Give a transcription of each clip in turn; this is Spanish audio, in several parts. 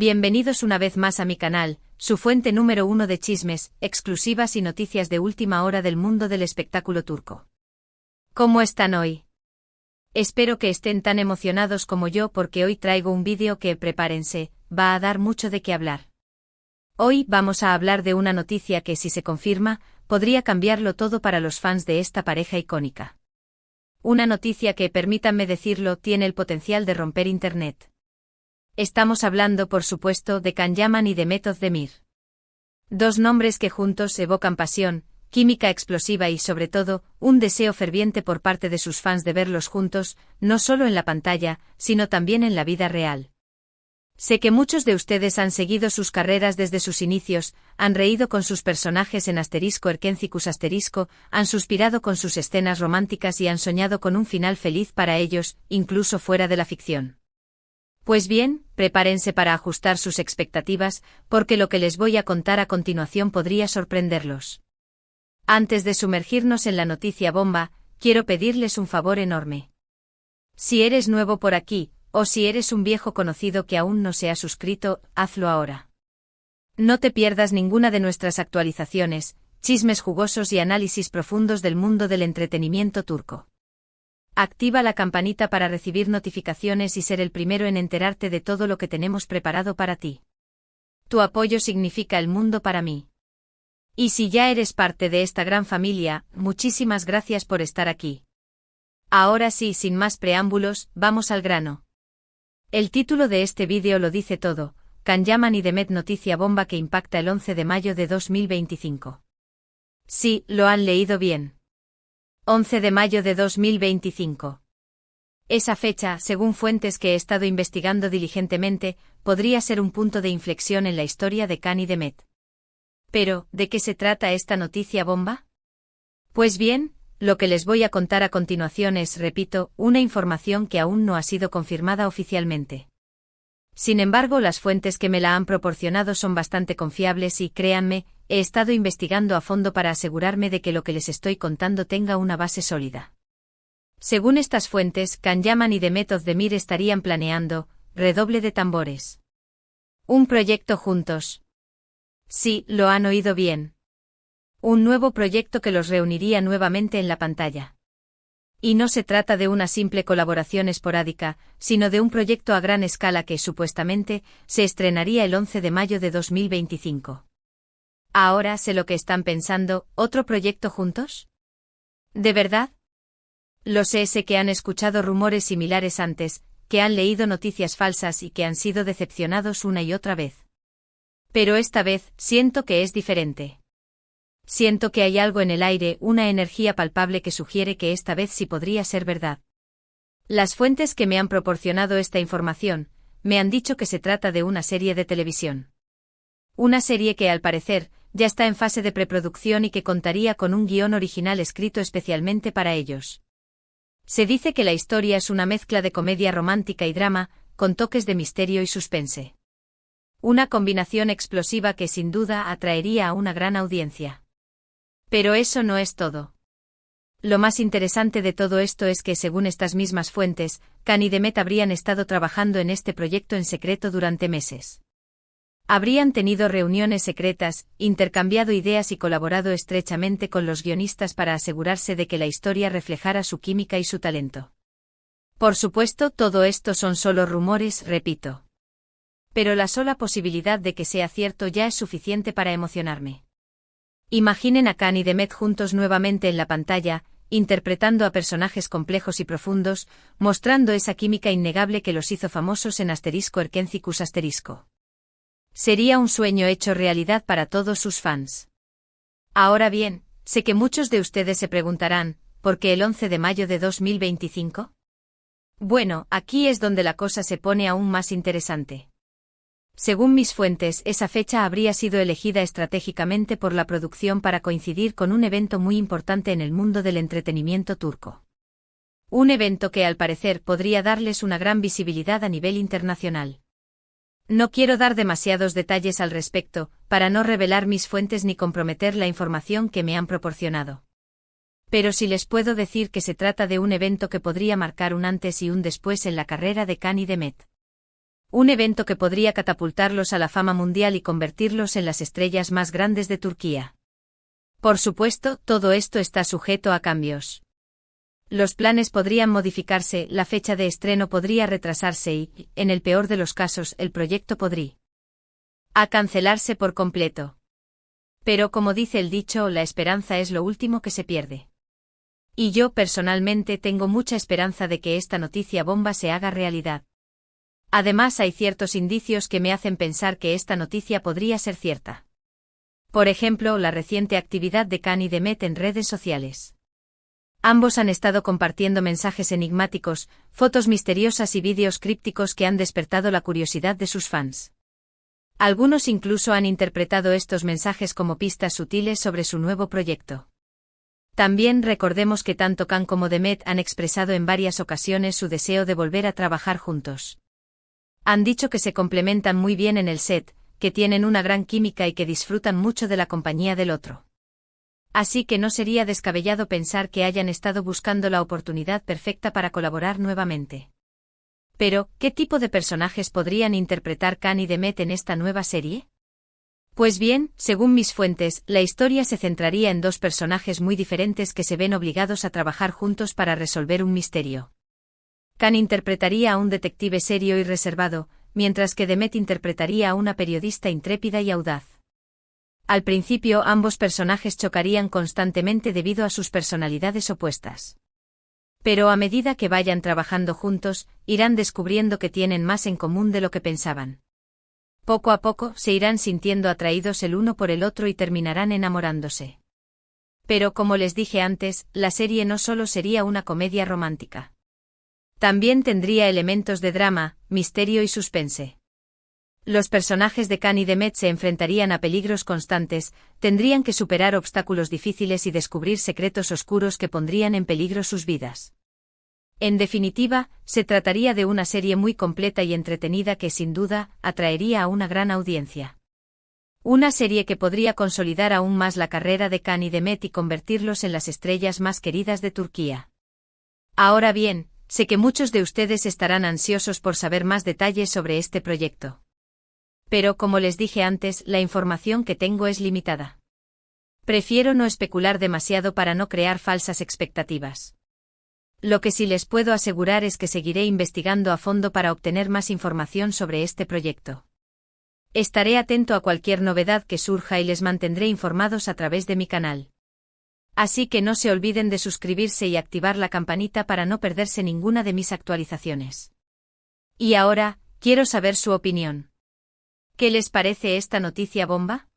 Bienvenidos una vez más a mi canal, su fuente número 1 de chismes, exclusivas y noticias de última hora del mundo del espectáculo turco. ¿Cómo están hoy? Espero que estén tan emocionados como yo porque hoy traigo un vídeo que, prepárense, va a dar mucho de qué hablar. Hoy vamos a hablar de una noticia que, si se confirma, podría cambiarlo todo para los fans de esta pareja icónica. Una noticia que, permítanme decirlo, tiene el potencial de romper internet. Estamos hablando, por supuesto, de Can Yaman y Demet Özdemir. Dos nombres que juntos evocan pasión, química explosiva y, sobre todo, un deseo ferviente por parte de sus fans de verlos juntos, no solo en la pantalla, sino también en la vida real. Sé que muchos de ustedes han seguido sus carreras desde sus inicios, han reído con sus personajes en Erkencikus **, han suspirado con sus escenas románticas y han soñado con un final feliz para ellos, incluso fuera de la ficción. Pues bien, prepárense para ajustar sus expectativas, porque lo que les voy a contar a continuación podría sorprenderlos. Antes de sumergirnos en la noticia bomba, quiero pedirles un favor enorme. Si eres nuevo por aquí, o si eres un viejo conocido que aún no se ha suscrito, hazlo ahora. No te pierdas ninguna de nuestras actualizaciones, chismes jugosos y análisis profundos del mundo del entretenimiento turco. Activa la campanita para recibir notificaciones y ser el primero en enterarte de todo lo que tenemos preparado para ti. Tu apoyo significa el mundo para mí. Y si ya eres parte de esta gran familia, muchísimas gracias por estar aquí. Ahora sí, sin más preámbulos, vamos al grano. El título de este vídeo lo dice todo: Can Yaman y Demet, noticia bomba que impacta el 11 de mayo de 2025. Sí, lo han leído bien. 11 de mayo de 2025. Esa fecha, según fuentes que he estado investigando diligentemente, podría ser un punto de inflexión en la historia de Can y Demet. Pero, ¿de qué se trata esta noticia bomba? Pues bien, lo que les voy a contar a continuación es, repito, una información que aún no ha sido confirmada oficialmente. Sin embargo, las fuentes que me la han proporcionado son bastante confiables y, créanme, he estado investigando a fondo para asegurarme de que lo que les estoy contando tenga una base sólida. Según estas fuentes, Can Yaman y Demet Özdemir estarían planeando, redoble de tambores, un proyecto juntos. Sí, lo han oído bien. Un nuevo proyecto que los reuniría nuevamente en la pantalla. Y no se trata de una simple colaboración esporádica, sino de un proyecto a gran escala que, supuestamente, se estrenaría el 11 de mayo de 2025. Ahora sé lo que están pensando: ¿otro proyecto juntos? ¿De verdad? Lo sé que han escuchado rumores similares antes, que han leído noticias falsas y que han sido decepcionados una y otra vez. Pero esta vez, siento que es diferente. Siento que hay algo en el aire, una energía palpable que sugiere que esta vez sí podría ser verdad. Las fuentes que me han proporcionado esta información, me han dicho que se trata de una serie de televisión. Una serie que, al parecer, ya está en fase de preproducción y que contaría con un guión original escrito especialmente para ellos. Se dice que la historia es una mezcla de comedia romántica y drama, con toques de misterio y suspense. Una combinación explosiva que sin duda atraería a una gran audiencia. Pero eso no es todo. Lo más interesante de todo esto es que, según estas mismas fuentes, Can y Demet habrían estado trabajando en este proyecto en secreto durante meses. Habrían tenido reuniones secretas, intercambiado ideas y colaborado estrechamente con los guionistas para asegurarse de que la historia reflejara su química y su talento. Por supuesto, todo esto son solo rumores, repito. Pero la sola posibilidad de que sea cierto ya es suficiente para emocionarme. Imaginen a Can y Demet juntos nuevamente en la pantalla, interpretando a personajes complejos y profundos, mostrando esa química innegable que los hizo famosos en Erkencikus **. Sería un sueño hecho realidad para todos sus fans. Ahora bien, sé que muchos de ustedes se preguntarán, ¿por qué el 11 de mayo de 2025? Bueno, aquí es donde la cosa se pone aún más interesante. Según mis fuentes, esa fecha habría sido elegida estratégicamente por la producción para coincidir con un evento muy importante en el mundo del entretenimiento turco. Un evento que, al parecer, podría darles una gran visibilidad a nivel internacional. No quiero dar demasiados detalles al respecto, para no revelar mis fuentes ni comprometer la información que me han proporcionado. Pero sí les puedo decir que se trata de un evento que podría marcar un antes y un después en la carrera de Can y Demet. Un evento que podría catapultarlos a la fama mundial y convertirlos en las estrellas más grandes de Turquía. Por supuesto, todo esto está sujeto a cambios. Los planes podrían modificarse, la fecha de estreno podría retrasarse y, en el peor de los casos, el proyecto podría cancelarse por completo. Pero como dice el dicho, la esperanza es lo último que se pierde. Y yo personalmente tengo mucha esperanza de que esta noticia bomba se haga realidad. Además, hay ciertos indicios que me hacen pensar que esta noticia podría ser cierta. Por ejemplo, la reciente actividad de Can y Demet en redes sociales. Ambos han estado compartiendo mensajes enigmáticos, fotos misteriosas y vídeos crípticos que han despertado la curiosidad de sus fans. Algunos incluso han interpretado estos mensajes como pistas sutiles sobre su nuevo proyecto. También recordemos que tanto Can como Demet han expresado en varias ocasiones su deseo de volver a trabajar juntos. Han dicho que se complementan muy bien en el set, que tienen una gran química y que disfrutan mucho de la compañía del otro. Así que no sería descabellado pensar que hayan estado buscando la oportunidad perfecta para colaborar nuevamente. Pero, ¿qué tipo de personajes podrían interpretar Can y Demet en esta nueva serie? Pues bien, según mis fuentes, la historia se centraría en dos personajes muy diferentes que se ven obligados a trabajar juntos para resolver un misterio. Can interpretaría a un detective serio y reservado, mientras que Demet interpretaría a una periodista intrépida y audaz. Al principio ambos personajes chocarían constantemente debido a sus personalidades opuestas. Pero a medida que vayan trabajando juntos, irán descubriendo que tienen más en común de lo que pensaban. Poco a poco se irán sintiendo atraídos el uno por el otro y terminarán enamorándose. Pero como les dije antes, la serie no solo sería una comedia romántica. También tendría elementos de drama, misterio y suspense. Los personajes de Can y Demet se enfrentarían a peligros constantes, tendrían que superar obstáculos difíciles y descubrir secretos oscuros que pondrían en peligro sus vidas. En definitiva, se trataría de una serie muy completa y entretenida que sin duda atraería a una gran audiencia. Una serie que podría consolidar aún más la carrera de Can y Demet y convertirlos en las estrellas más queridas de Turquía. Ahora bien, sé que muchos de ustedes estarán ansiosos por saber más detalles sobre este proyecto. Pero como les dije antes, la información que tengo es limitada. Prefiero no especular demasiado para no crear falsas expectativas. Lo que sí les puedo asegurar es que seguiré investigando a fondo para obtener más información sobre este proyecto. Estaré atento a cualquier novedad que surja y les mantendré informados a través de mi canal. Así que no se olviden de suscribirse y activar la campanita para no perderse ninguna de mis actualizaciones. Y ahora, quiero saber su opinión. ¿Qué les parece esta noticia bomba?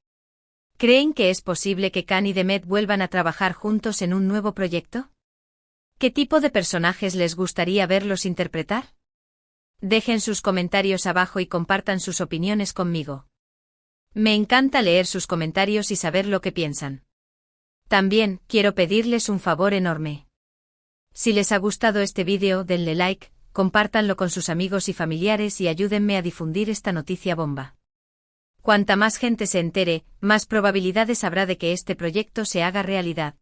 ¿Creen que es posible que Can y Demet vuelvan a trabajar juntos en un nuevo proyecto? ¿Qué tipo de personajes les gustaría verlos interpretar? Dejen sus comentarios abajo y compartan sus opiniones conmigo. Me encanta leer sus comentarios y saber lo que piensan. También, quiero pedirles un favor enorme. Si les ha gustado este vídeo, denle like, compártanlo con sus amigos y familiares y ayúdenme a difundir esta noticia bomba. Cuanta más gente se entere, más probabilidades habrá de que este proyecto se haga realidad.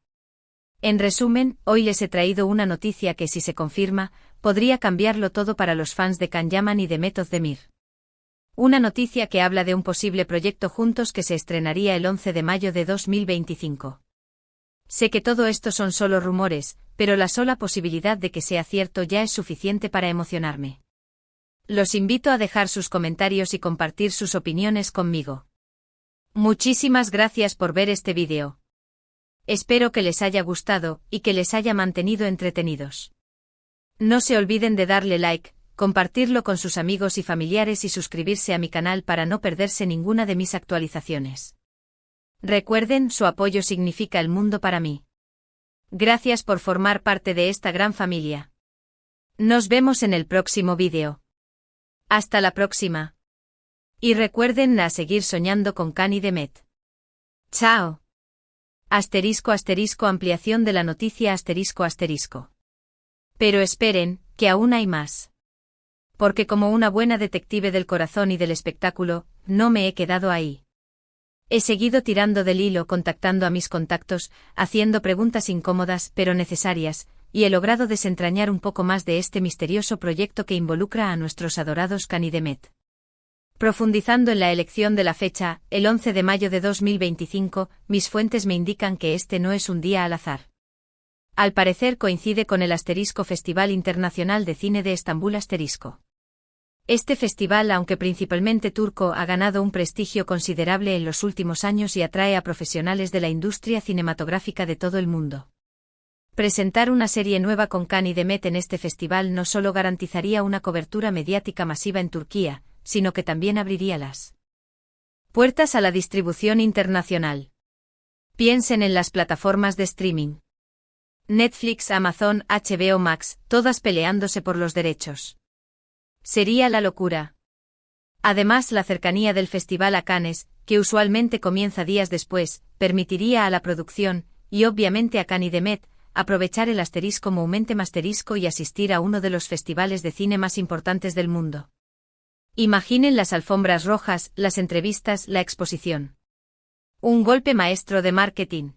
En resumen, hoy les he traído una noticia que, si se confirma, podría cambiarlo todo para los fans de Can Yaman y Demet Özdemir. Una noticia que habla de un posible proyecto juntos que se estrenaría el 11 de mayo de 2025. Sé que todo esto son solo rumores, pero la sola posibilidad de que sea cierto ya es suficiente para emocionarme. Los invito a dejar sus comentarios y compartir sus opiniones conmigo. Muchísimas gracias por ver este vídeo. Espero que les haya gustado y que les haya mantenido entretenidos. No se olviden de darle like, compartirlo con sus amigos y familiares y suscribirse a mi canal para no perderse ninguna de mis actualizaciones. Recuerden, su apoyo significa el mundo para mí. Gracias por formar parte de esta gran familia. Nos vemos en el próximo vídeo. Hasta la próxima. Y recuerden a seguir soñando con Can y Demet. Chao. Ampliación de la noticia ***. Pero esperen, que aún hay más. Porque como una buena detective del corazón y del espectáculo, no me he quedado ahí. He seguido tirando del hilo, contactando a mis contactos, haciendo preguntas incómodas pero necesarias, y he logrado desentrañar un poco más de este misterioso proyecto que involucra a nuestros adorados Can y Demet. Profundizando en la elección de la fecha, el 11 de mayo de 2025, mis fuentes me indican que este no es un día al azar. Al parecer coincide con el Festival Internacional de Cine de Estambul *. Este festival, aunque principalmente turco, ha ganado un prestigio considerable en los últimos años y atrae a profesionales de la industria cinematográfica de todo el mundo. Presentar una serie nueva con Can y Demet en este festival no solo garantizaría una cobertura mediática masiva en Turquía, sino que también abriría las puertas a la distribución internacional. Piensen en las plataformas de streaming. Netflix, Amazon, HBO Max, todas peleándose por los derechos. Sería la locura. Además, la cercanía del festival a Cannes, que usualmente comienza días después, permitiría a la producción, y obviamente a Can y Demet, aprovechar el *momente * y asistir a uno de los festivales de cine más importantes del mundo. Imaginen las alfombras rojas, las entrevistas, la exposición. Un golpe maestro de marketing.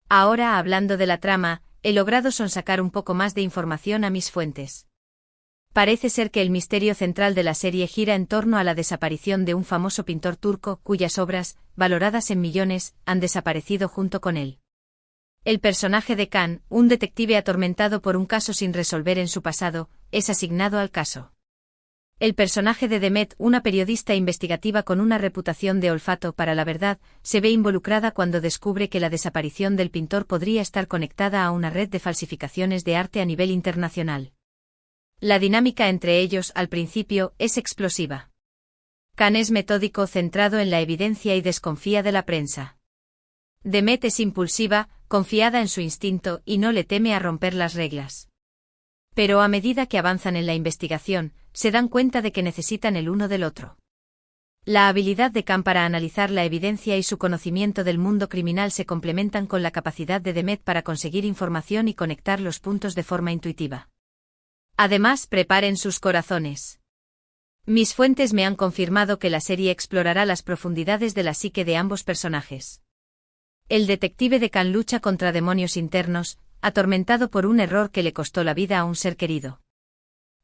Ahora, hablando de la trama, he logrado sonsacar un poco más de información a mis fuentes. Parece ser que el misterio central de la serie gira en torno a la desaparición de un famoso pintor turco, cuyas obras, valoradas en millones, han desaparecido junto con él. El personaje de Can, un detective atormentado por un caso sin resolver en su pasado, es asignado al caso. El personaje de Demet, una periodista investigativa con una reputación de olfato para la verdad, se ve involucrada cuando descubre que la desaparición del pintor podría estar conectada a una red de falsificaciones de arte a nivel internacional. La dinámica entre ellos, al principio, es explosiva. Can es metódico, centrado en la evidencia y desconfía de la prensa. Demet es impulsiva, confiada en su instinto y no le teme a romper las reglas. Pero a medida que avanzan en la investigación, se dan cuenta de que necesitan el uno del otro. La habilidad de Can para analizar la evidencia y su conocimiento del mundo criminal se complementan con la capacidad de Demet para conseguir información y conectar los puntos de forma intuitiva. Además, preparen sus corazones. Mis fuentes me han confirmado que la serie explorará las profundidades de la psique de ambos personajes. El detective de Can lucha contra demonios internos, atormentado por un error que le costó la vida a un ser querido.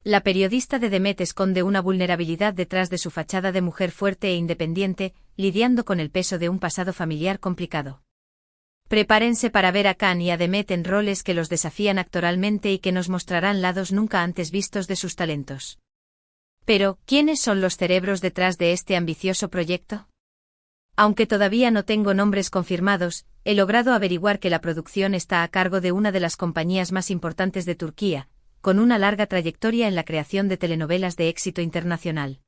La periodista de Demet esconde una vulnerabilidad detrás de su fachada de mujer fuerte e independiente, lidiando con el peso de un pasado familiar complicado. Prepárense para ver a Can y a Demet en roles que los desafían actoralmente y que nos mostrarán lados nunca antes vistos de sus talentos. Pero, ¿quiénes son los cerebros detrás de este ambicioso proyecto? Aunque todavía no tengo nombres confirmados, he logrado averiguar que la producción está a cargo de una de las compañías más importantes de Turquía, con una larga trayectoria en la creación de telenovelas de éxito internacional.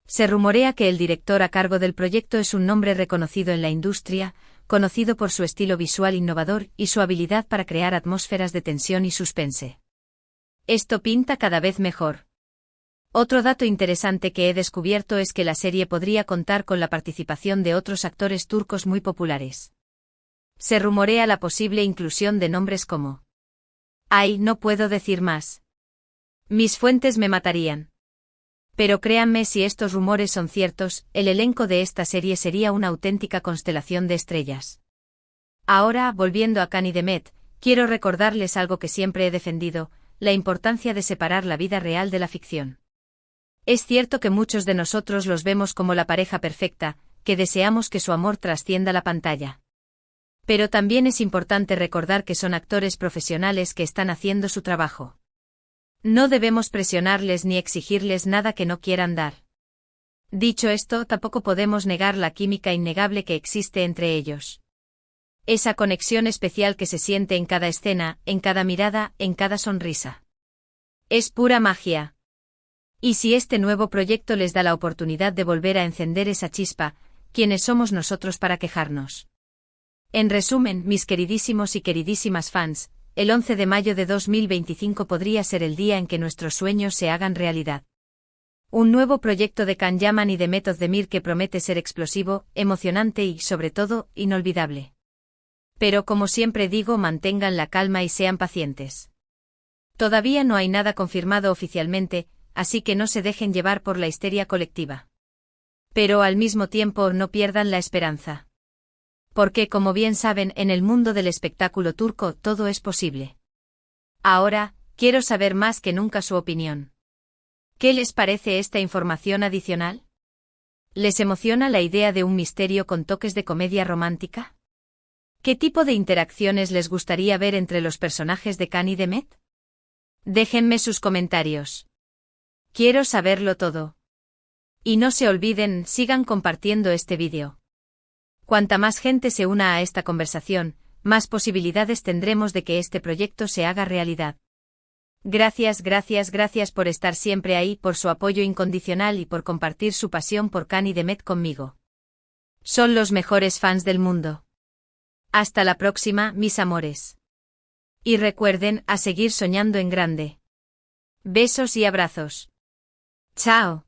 Se rumorea que el director a cargo del proyecto es un nombre reconocido en la industria, conocido por su estilo visual innovador y su habilidad para crear atmósferas de tensión y suspense. Esto pinta cada vez mejor. Otro dato interesante que he descubierto es que la serie podría contar con la participación de otros actores turcos muy populares. Se rumorea la posible inclusión de nombres como... ¡Ay, no puedo decir más! Mis fuentes me matarían. Pero créanme, si estos rumores son ciertos, el elenco de esta serie sería una auténtica constelación de estrellas. Ahora, volviendo a Can y Demet, quiero recordarles algo que siempre he defendido, la importancia de separar la vida real de la ficción. Es cierto que muchos de nosotros los vemos como la pareja perfecta, que deseamos que su amor trascienda la pantalla. Pero también es importante recordar que son actores profesionales que están haciendo su trabajo. No debemos presionarles ni exigirles nada que no quieran dar. Dicho esto, tampoco podemos negar la química innegable que existe entre ellos. Esa conexión especial que se siente en cada escena, en cada mirada, en cada sonrisa. Es pura magia. Y si este nuevo proyecto les da la oportunidad de volver a encender esa chispa, ¿quiénes somos nosotros para quejarnos? En resumen, mis queridísimos y queridísimas fans, el 11 de mayo de 2025 podría ser el día en que nuestros sueños se hagan realidad. Un nuevo proyecto de Can Yaman y Demet Özdemir que promete ser explosivo, emocionante y, sobre todo, inolvidable. Pero como siempre digo, mantengan la calma y sean pacientes. Todavía no hay nada confirmado oficialmente, así que no se dejen llevar por la histeria colectiva. Pero al mismo tiempo no pierdan la esperanza. Porque, como bien saben, en el mundo del espectáculo turco todo es posible. Ahora, quiero saber más que nunca su opinión. ¿Qué les parece esta información adicional? ¿Les emociona la idea de un misterio con toques de comedia romántica? ¿Qué tipo de interacciones les gustaría ver entre los personajes de Khan y Demet? Déjenme sus comentarios. Quiero saberlo todo. Y no se olviden, sigan compartiendo este vídeo. Cuanta más gente se una a esta conversación, más posibilidades tendremos de que este proyecto se haga realidad. Gracias por estar siempre ahí, por su apoyo incondicional y por compartir su pasión por Khan y Demet conmigo. Son los mejores fans del mundo. Hasta la próxima, mis amores. Y recuerden, a seguir soñando en grande. Besos y abrazos. Chao.